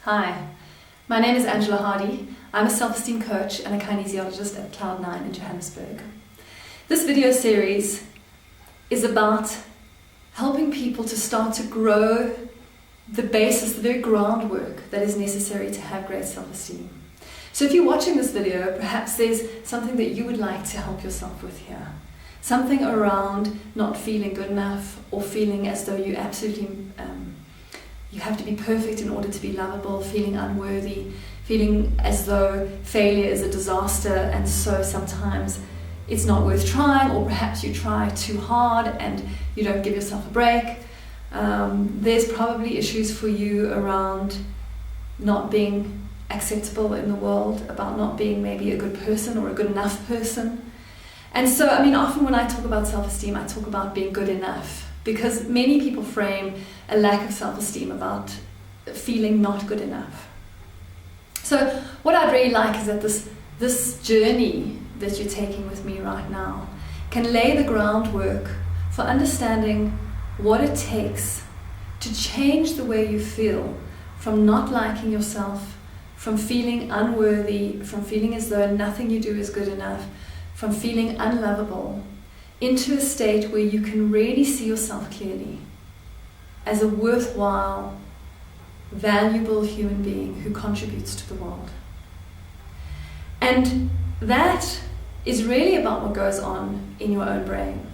Hi, my name is Angela Hardy. I'm a self-esteem coach and a kinesiologist at Cloud9 in Johannesburg. This video series is about helping people to start to grow the basis, the very groundwork that is necessary to have great self-esteem. So if you're watching this video, perhaps there's something that you would like to help yourself with here. Something around not feeling good enough or feeling as though you absolutely you have to be perfect in order to be lovable, feeling unworthy, feeling as though failure is a disaster and so sometimes it's not worth trying, or perhaps you try too hard and you don't give yourself a break. There's probably issues for you around not being acceptable in the world, about not being maybe a good person or a good enough person. And so, often when I talk about self-esteem, I talk about being good enough, because many people frame a lack of self-esteem about feeling not good enough. So what I'd really like is that this journey that you're taking with me right now can lay the groundwork for understanding what it takes to change the way you feel from not liking yourself, from feeling unworthy, from feeling as though nothing you do is good enough, from feeling unlovable, into a state where you can really see yourself clearly as a worthwhile, valuable human being who contributes to the world. And that is really about what goes on in your own brain.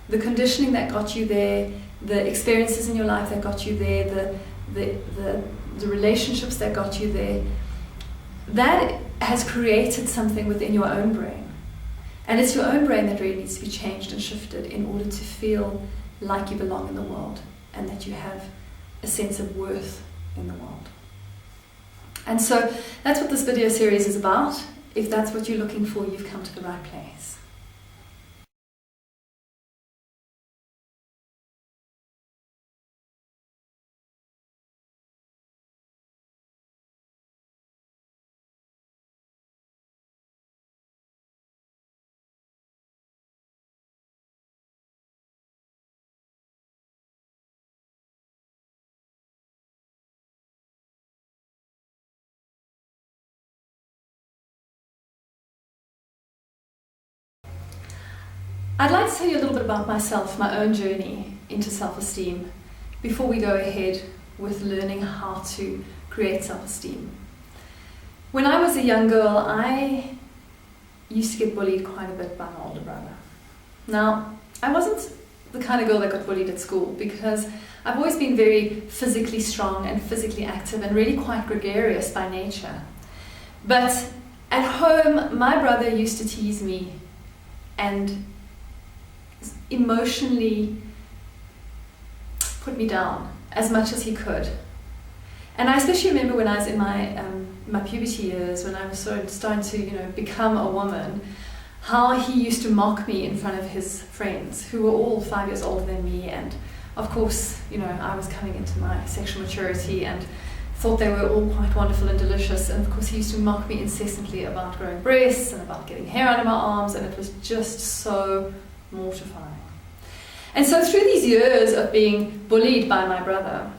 The conditioning that got you there, the experiences in your life that got you there, the relationships that got you there, that has created something within your own brain. And it's your own brain that really needs to be changed and shifted in order to feel like you belong in the world and that you have a sense of worth in the world. And so that's what this video series is about. If that's what you're looking for, you've come to the right place. I'd like to tell you a little bit about myself, my own journey into self-esteem, before we go ahead with learning how to create self-esteem. When I was a young girl, I used to get bullied quite a bit by my older brother. Now, I wasn't the kind of girl that got bullied at school, because I've always been very physically strong and physically active and really quite gregarious by nature. But at home, my brother used to tease me and emotionally put me down as much as he could. And I especially remember when I was in my puberty years, when I was sort of starting to become a woman, how he used to mock me in front of his friends who were all 5 years older than me. And of course, I was coming into my sexual maturity and thought they were all quite wonderful and delicious. And of course, he used to mock me incessantly about growing breasts and about getting hair under my arms, and it was just so mortifying. And so through these years of being bullied by my brother,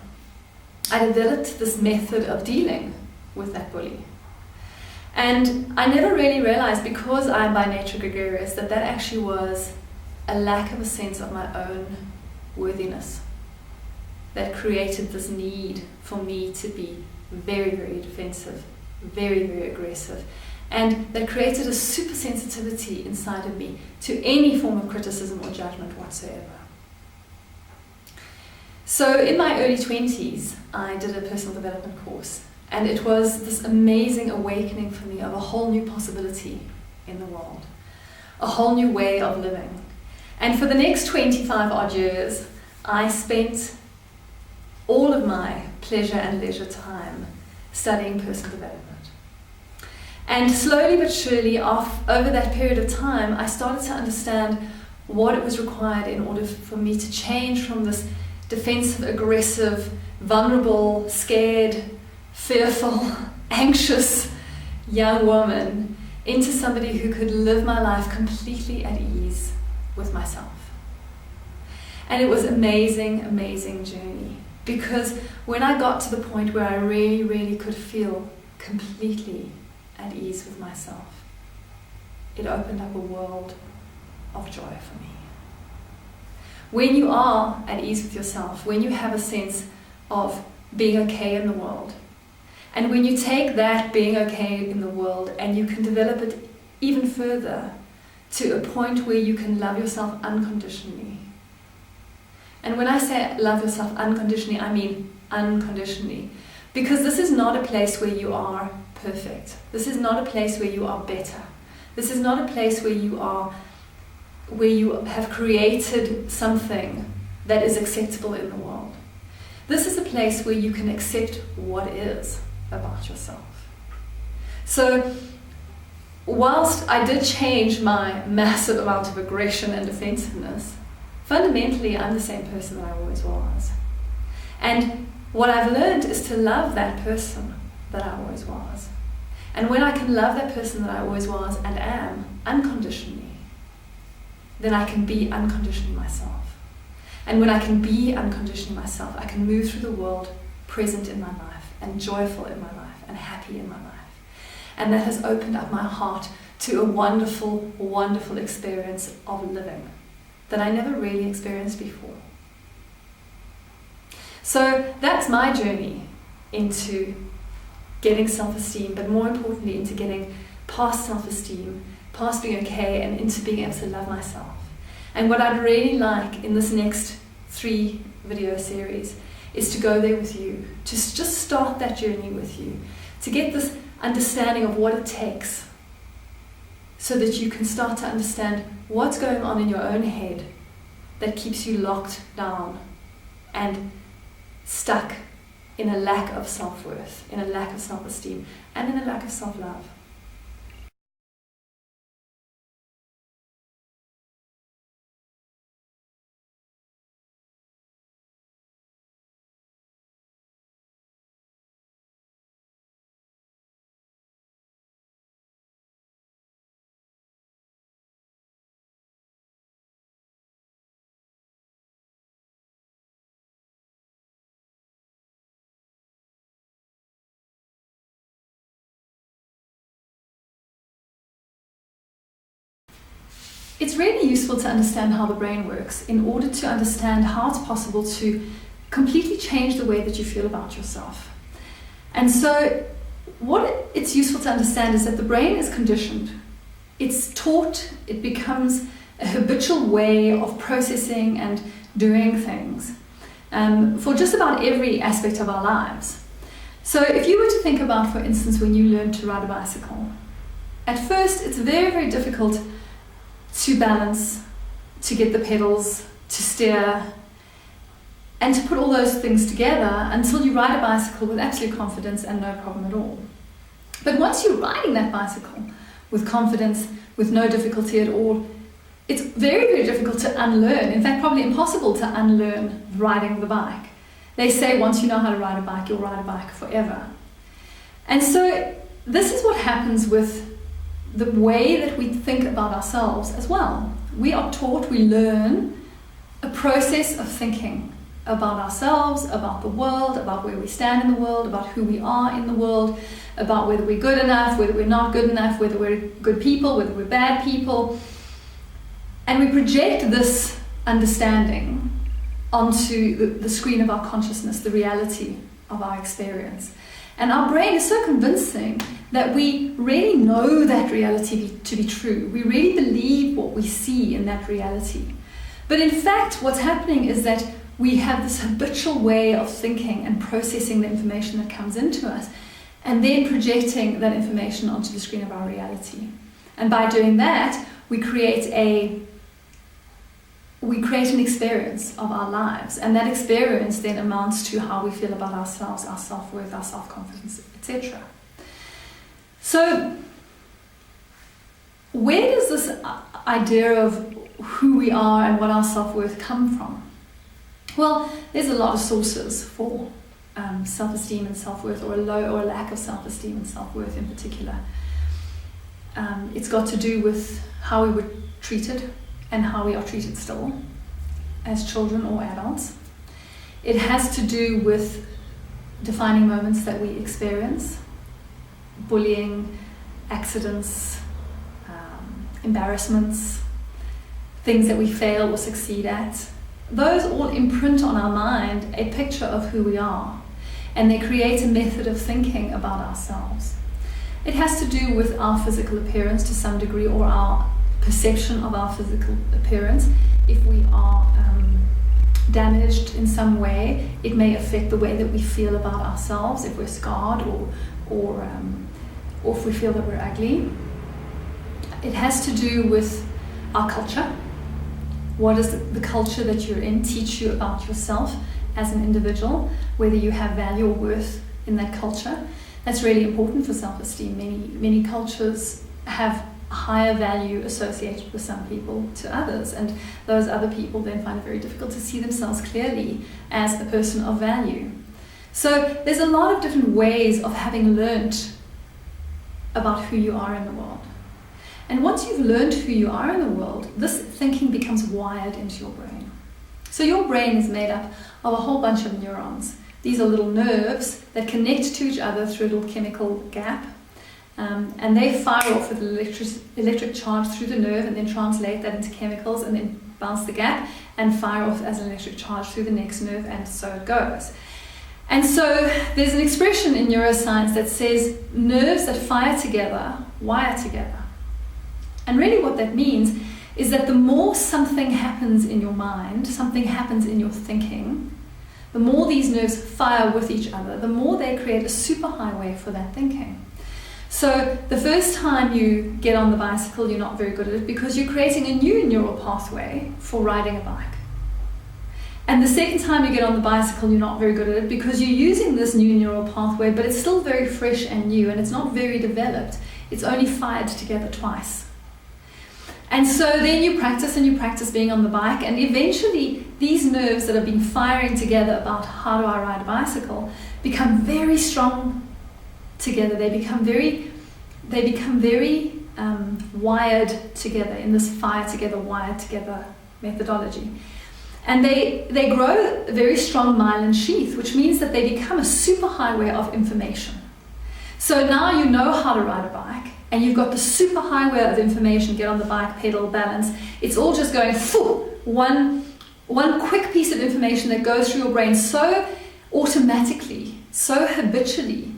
I developed this method of dealing with that bully. And I never really realized, because I'm by nature gregarious, that actually was a lack of a sense of my own worthiness that created this need for me to be very, very defensive, very, very aggressive, and that created a super sensitivity inside of me to any form of criticism or judgment whatsoever. So in my early 20s, I did a personal development course, and it was this amazing awakening for me of a whole new possibility in the world, a whole new way of living. And for the next 25 odd years, I spent all of my pleasure and leisure time studying personal development. And slowly but surely, over that period of time, I started to understand what it was required in order for me to change from this defensive, aggressive, vulnerable, scared, fearful, anxious young woman into somebody who could live my life completely at ease with myself. And it was an amazing, amazing journey, because when I got to the point where I really, really could feel completely at ease with myself, it opened up a world of joy for me. When you are at ease with yourself, when you have a sense of being okay in the world, and when you take that being okay in the world and you can develop it even further to a point where you can love yourself unconditionally. And when I say love yourself unconditionally, I mean unconditionally. Because this is not a place where you are perfect. This is not a place where you are better. This is not a place where you have created something that is acceptable in the world. This is a place where you can accept what is about yourself. So, whilst I did change my massive amount of aggression and defensiveness, fundamentally I'm the same person that I always was. And what I've learned is to love that person that I always was. And when I can love that person that I always was and am unconditionally, then I can be unconditionally myself. And when I can be unconditionally myself, I can move through the world present in my life and joyful in my life and happy in my life. And that has opened up my heart to a wonderful, wonderful experience of living that I never really experienced before. So that's my journey into getting self-esteem, but more importantly into getting past self-esteem, past being okay, and into being able to love myself. And what I'd really like in this next 3 video series is to go there with you, to just start that journey with you, to get this understanding of what it takes so that you can start to understand what's going on in your own head that keeps you locked down and stuck in a lack of self-worth, in a lack of self-esteem, and in a lack of self-love. It's really useful to understand how the brain works in order to understand how it's possible to completely change the way that you feel about yourself. And so what it's useful to understand is that the brain is conditioned. It's taught, it becomes a habitual way of processing and doing things for just about every aspect of our lives. So if you were to think about, for instance, when you learned to ride a bicycle, at first it's very, very difficult to balance, to get the pedals, to steer, and to put all those things together until you ride a bicycle with absolute confidence and no problem at all. But once you're riding that bicycle with confidence, with no difficulty at all, it's very, very difficult to unlearn. In fact, probably impossible to unlearn riding the bike. They say once you know how to ride a bike, you'll ride a bike forever. And so this is what happens with the way that we think about ourselves as well. We are taught, we learn a process of thinking about ourselves, about the world, about where we stand in the world, about who we are in the world, about whether we're good enough, whether we're not good enough, whether we're good people, whether we're bad people. And we project this understanding onto the screen of our consciousness, the reality of our experience. And our brain is so convincing that we really know that reality to be true. We really believe what we see in that reality. But in fact, what's happening is that we have this habitual way of thinking and processing the information that comes into us, and then projecting that information onto the screen of our reality. And by doing that, we create an experience of our lives, and that experience then amounts to how we feel about ourselves, our self-worth, our self-confidence, etc. So where does this idea of who we are and what our self-worth come from? Well, there's a lot of sources for self-esteem and self-worth, or a low or a lack of self-esteem and self-worth in particular. It's got to do with how we were treated and how we are treated still as children or adults. It has to do with defining moments that we experience, bullying, accidents, embarrassments, things that we fail or succeed at. Those all imprint on our mind a picture of who we are, and they create a method of thinking about ourselves. It has to do with our physical appearance to some degree, or our perception of our physical appearance. If we are damaged in some way, it may affect the way that we feel about ourselves, if we're scarred or if we feel that we're ugly. It has to do with our culture. What does the culture that you're in teach you about yourself as an individual, whether you have value or worth in that culture? That's really important for self-esteem. Many cultures have a higher value associated with some people to others, and those other people then find it very difficult to see themselves clearly as a person of value. So there's a lot of different ways of having learnt about who you are in the world. And once you've learned who you are in the world, this thinking becomes wired into your brain. So your brain is made up of a whole bunch of neurons. These are little nerves that connect to each other through a little chemical gap. And they fire off with electric charge through the nerve and then translate that into chemicals and then bounce the gap and fire off as an electric charge through the next nerve, and so it goes. And so there's an expression in neuroscience that says nerves that fire together wire together. And really what that means is that the more something happens in your mind, something happens in your thinking, the more these nerves fire with each other, the more they create a superhighway for that thinking. So the first time you get on the bicycle, you're not very good at it because you're creating a new neural pathway for riding a bike. And the second time you get on the bicycle, you're not very good at it because you're using this new neural pathway, but it's still very fresh and new, and it's not very developed. It's only fired together twice. And so then you practice being on the bike, and eventually these nerves that have been firing together about how do I ride a bicycle become very strong together. They become very wired together in this fire together, wired together methodology. And they grow a very strong myelin sheath, which means that they become a superhighway of information. So now you know how to ride a bike, and you've got the superhighway of information, get on the bike, pedal, balance. It's all just going, one quick piece of information that goes through your brain so automatically, so habitually,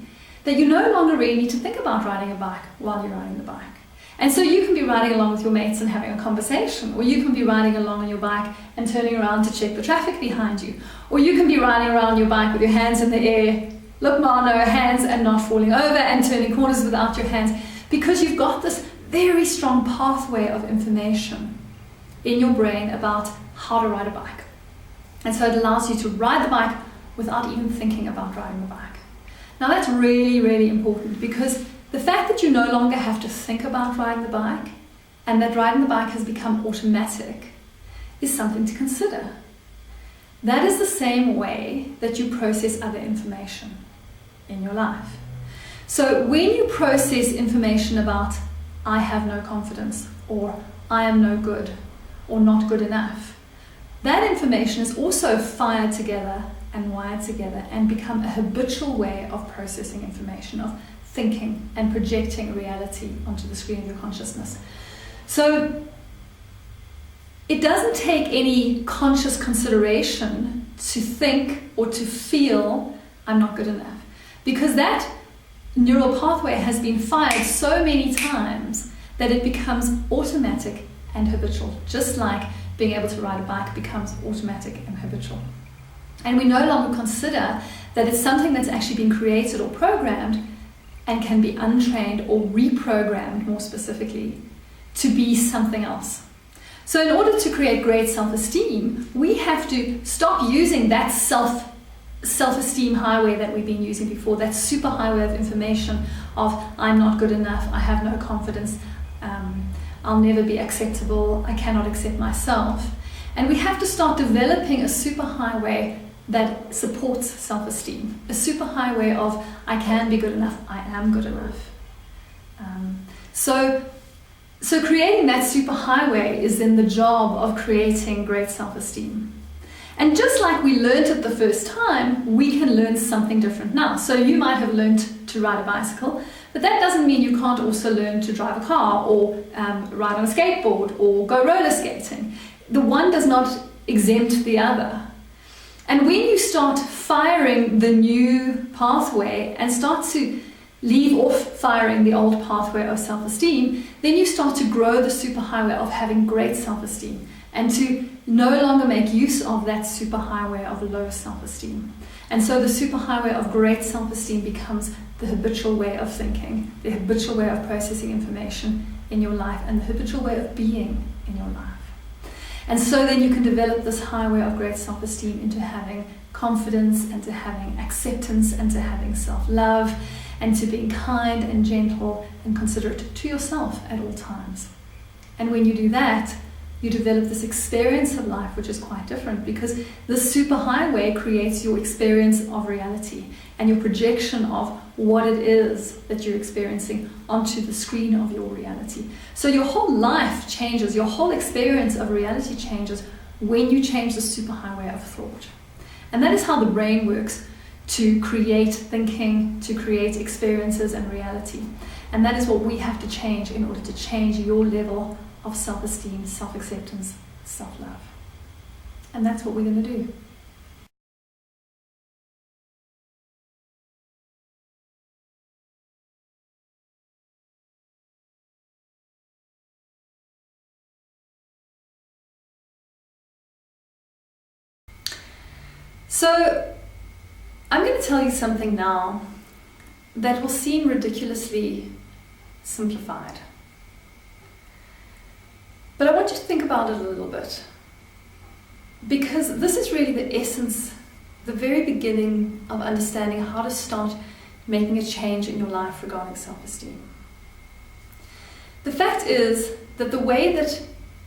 that you no longer really need to think about riding a bike while you're riding the bike. And so you can be riding along with your mates and having a conversation, or you can be riding along on your bike and turning around to check the traffic behind you, or you can be riding around your bike with your hands in the air, look mano, hands and not falling over, and turning corners without your hands, because you've got this very strong pathway of information in your brain about how to ride a bike. And so it allows you to ride the bike without even thinking about riding the bike. Now that's really, really important, because the fact that you no longer have to think about riding the bike, and that riding the bike has become automatic, is something to consider. That is the same way that you process other information in your life. So when you process information about I have no confidence, or I am no good, or not good enough, that information is also fired together and wired together and become a habitual way of processing information, of thinking and projecting reality onto the screen of your consciousness. So it doesn't take any conscious consideration to think or to feel I'm not good enough, because that neural pathway has been fired so many times that it becomes automatic and habitual, just like being able to ride a bike becomes automatic and habitual. And we no longer consider that it's something that's actually been created or programmed and can be untrained or reprogrammed, more specifically, to be something else. So in order to create great self-esteem, we have to stop using that self-esteem highway that we've been using before, that super highway of information of I'm not good enough, I have no confidence, I'll never be acceptable, I cannot accept myself. And we have to start developing a super highway that supports self-esteem, a super highway of I can be good enough, I am good enough. So creating that super highway is then the job of creating great self-esteem. And just like we learnt it the first time, we can learn something different now. So you might have learnt to ride a bicycle, but that doesn't mean you can't also learn to drive a car or ride on a skateboard or go roller skating. The one does not exempt the other. And when you start firing the new pathway and start to leave off firing the old pathway of self-esteem, then you start to grow the superhighway of having great self-esteem and to no longer make use of that superhighway of low self-esteem. And so the superhighway of great self-esteem becomes the habitual way of thinking, the habitual way of processing information in your life, and the habitual way of being in your life. And so then you can develop this highway of great self-esteem into having confidence and to having acceptance and to having self-love and to being kind and gentle and considerate to yourself at all times. And when you do that, you develop this experience of life which is quite different, because the superhighway creates your experience of reality and your projection of what it is that you're experiencing onto the screen of your reality. So your whole life changes, your whole experience of reality changes when you change the superhighway of thought. And that is how the brain works to create thinking, to create experiences and reality. And that is what we have to change in order to change your level of self-esteem, self-acceptance, self-love. And that's what we're going to do. So, I'm going to tell you something now that will seem ridiculously simplified. But I want you to think about it a little bit, because this is really the essence, the very beginning of understanding how to start making a change in your life regarding self-esteem. The fact is that the way that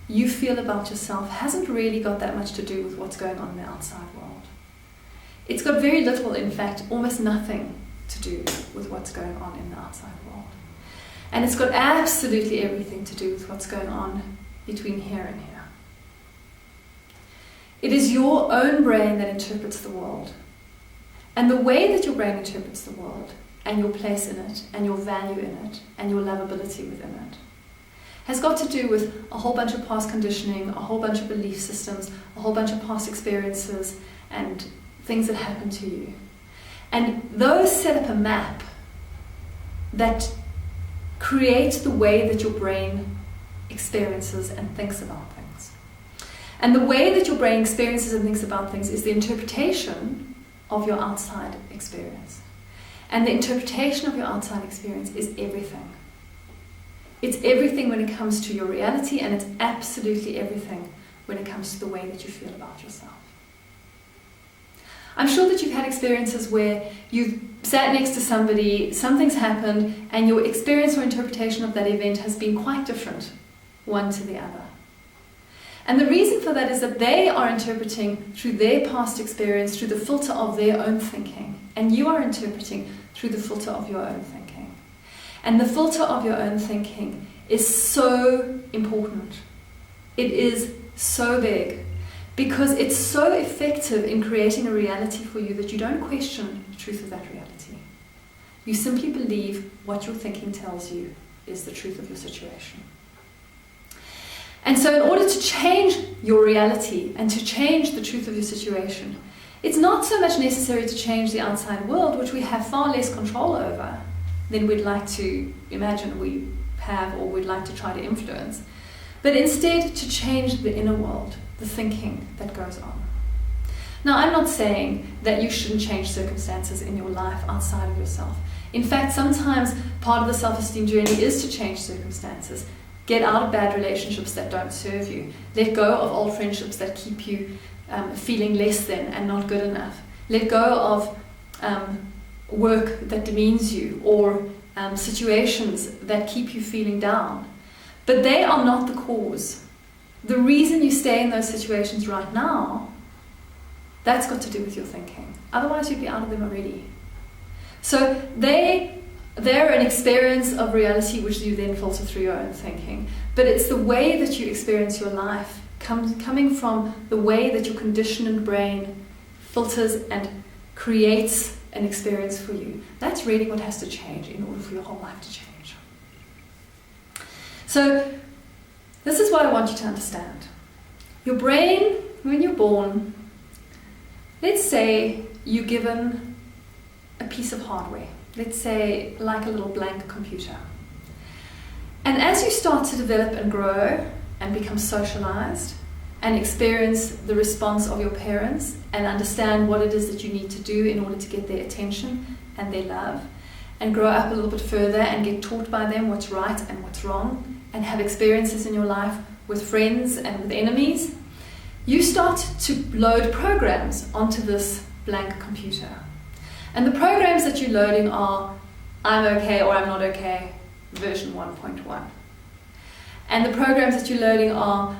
you feel about yourself hasn't really got that much to do with what's going on in the outside world. It's got very little, in fact, almost nothing to do with what's going on in the outside world. And it's got absolutely everything to do with what's going on between here and here. It is your own brain that interprets the world. And the way that your brain interprets the world, and your place in it, and your value in it, and your lovability within it, has got to do with a whole bunch of past conditioning, a whole bunch of belief systems, a whole bunch of past experiences, and things that happened to you. And those set up a map that creates the way that your brain experiences and thinks about things. And the way that your brain experiences and thinks about things is the interpretation of your outside experience. And the interpretation of your outside experience is everything. It's everything when it comes to your reality, and it's absolutely everything when it comes to the way that you feel about yourself. I'm sure that you've had experiences where you've sat next to somebody, something's happened, and your experience or interpretation of that event has been quite different, one to the other. And the reason for that is that they are interpreting through their past experience, through the filter of their own thinking, and you are interpreting through the filter of your own thinking. And the filter of your own thinking is so important. It is so big, because it's so effective in creating a reality for you that you don't question the truth of that reality. You simply believe what your thinking tells you is the truth of your situation. And so in order to change your reality and to change the truth of your situation, it's not so much necessary to change the outside world, which we have far less control over than we'd like to imagine we have or we'd like to try to influence, but instead to change the inner world, the thinking that goes on. Now, I'm not saying that you shouldn't change circumstances in your life outside of yourself. In fact, sometimes part of the self-esteem journey is to change circumstances. Get out of bad relationships that don't serve you. Let go of old friendships that keep you feeling less than and not good enough. Let go of work that demeans you, or situations that keep you feeling down. But they are not the cause. The reason you stay in those situations right now, that's got to do with your thinking. Otherwise, you'd be out of them already. So they're an experience of reality which you then filter through your own thinking. But it's the way that you experience your life coming from the way that your conditioned brain filters and creates an experience for you. That's really what has to change in order for your whole life to change. So this is what I want you to understand. Your brain, when you're born, let's say you're given a piece of hardware, let's say like a little blank computer. And as you start to develop and grow and become socialized and experience the response of your parents and understand what it is that you need to do in order to get their attention and their love, and grow up a little bit further and get taught by them what's right and what's wrong, and have experiences in your life with friends and with enemies, you start to load programs onto this blank computer. And the programs that you're loading are I'm okay or I'm not okay, version 1.1. And the programs that you're loading are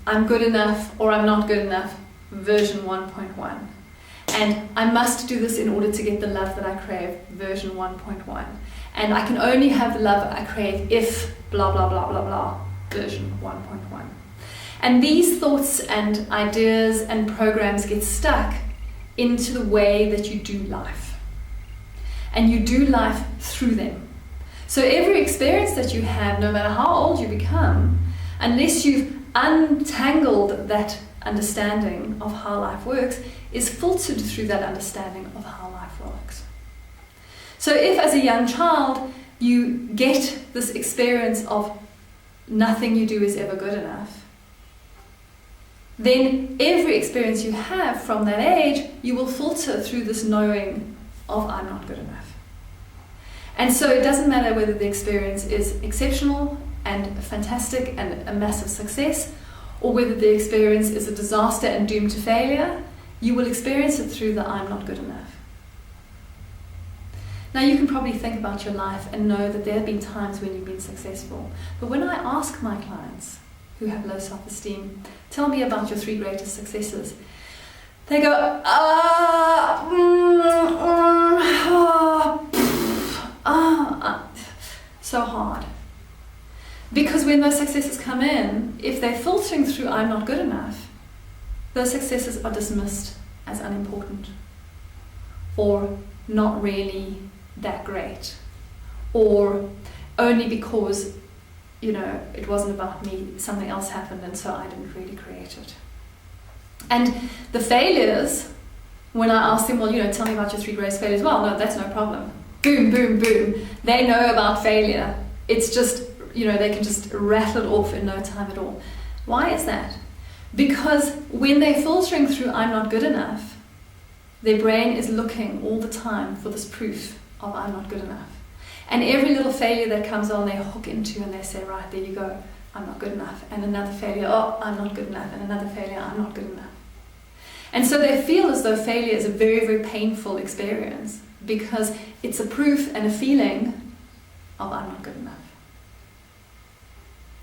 I'm good enough or I'm not good enough, version 1.1. And I must do this in order to get the love that I crave, version 1.1. And I can only have the love I crave if blah blah blah blah blah, version 1.1. And these thoughts and ideas and programs get stuck into the way that you do life. And you do life through them. So every experience that you have, no matter how old you become, unless you've untangled that understanding of how life works, is filtered through that understanding of how life works. So if as a young child you get this experience of nothing you do is ever good enough, then every experience you have from that age, you will filter through this knowing of I'm not good enough. And so it doesn't matter whether the experience is exceptional and fantastic and a massive success, or whether the experience is a disaster and doomed to failure, you will experience it through the I'm not good enough. Now you can probably think about your life and know that there have been times when you've been successful. But when I ask my clients who have low self-esteem, tell me about your 3 greatest successes, they go, so hard. Because when those successes come in, if they're filtering through I'm not good enough, those successes are dismissed as unimportant or not really that great, or only because, it wasn't about me, something else happened and so I didn't really create it. And the failures, when I ask them, well, tell me about your 3 greatest failures, well, no, that's no problem. Boom, boom, boom. They know about failure. It's just, they can just rattle it off in no time at all. Why is that? Because when they're filtering through I'm not good enough, their brain is looking all the time for this proof of I'm not good enough. And every little failure that comes on, they hook into and they say, right, there you go, I'm not good enough. And another failure, oh, I'm not good enough. And another failure, I'm not good enough. And so they feel as though failure is a very, very painful experience because it's a proof and a feeling of I'm not good enough.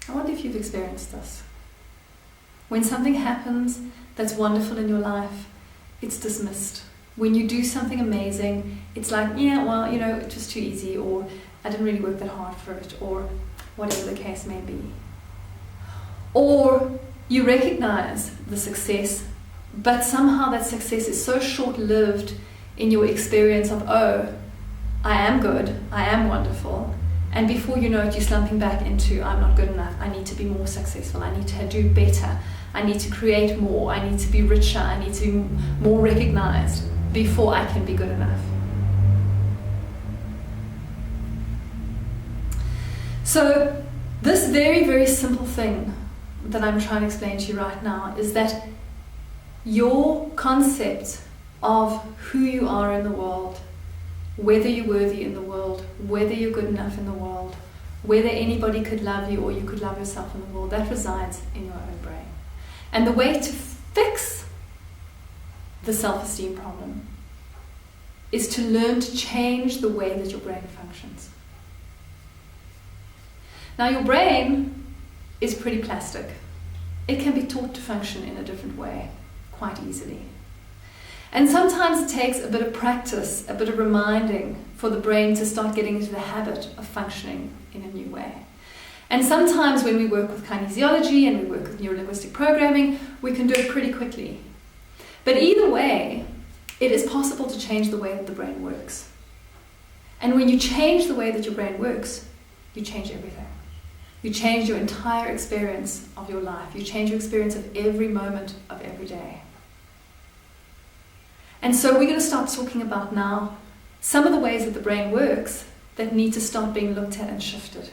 I wonder if you've experienced this. When something happens that's wonderful in your life, it's dismissed. When you do something amazing, it's like, yeah, well, it was too easy, or I didn't really work that hard for it, or whatever the case may be. Or you recognize the success, but somehow that success is so short-lived in your experience of, oh, I am good, I am wonderful, and before you know it, you're slumping back into, I'm not good enough, I need to be more successful, I need to do better, I need to create more, I need to be richer, I need to be more recognized before I can be good enough. So this very, very simple thing that I'm trying to explain to you right now is that your concept of who you are in the world, whether you're worthy in the world, whether you're good enough in the world, whether anybody could love you or you could love yourself in the world, that resides in your own brain. And the way to fix the self-esteem problem is to learn to change the way that your brain functions. Now your brain is pretty plastic. It can be taught to function in a different way quite easily. And sometimes it takes a bit of practice, a bit of reminding for the brain to start getting into the habit of functioning in a new way. And sometimes when we work with kinesiology and we work with neurolinguistic programming, we can do it pretty quickly. But either way, it is possible to change the way that the brain works. And when you change the way that your brain works, you change everything. You change your entire experience of your life. You change your experience of every moment of every day. And so we're going to start talking about now some of the ways that the brain works that need to start being looked at and shifted.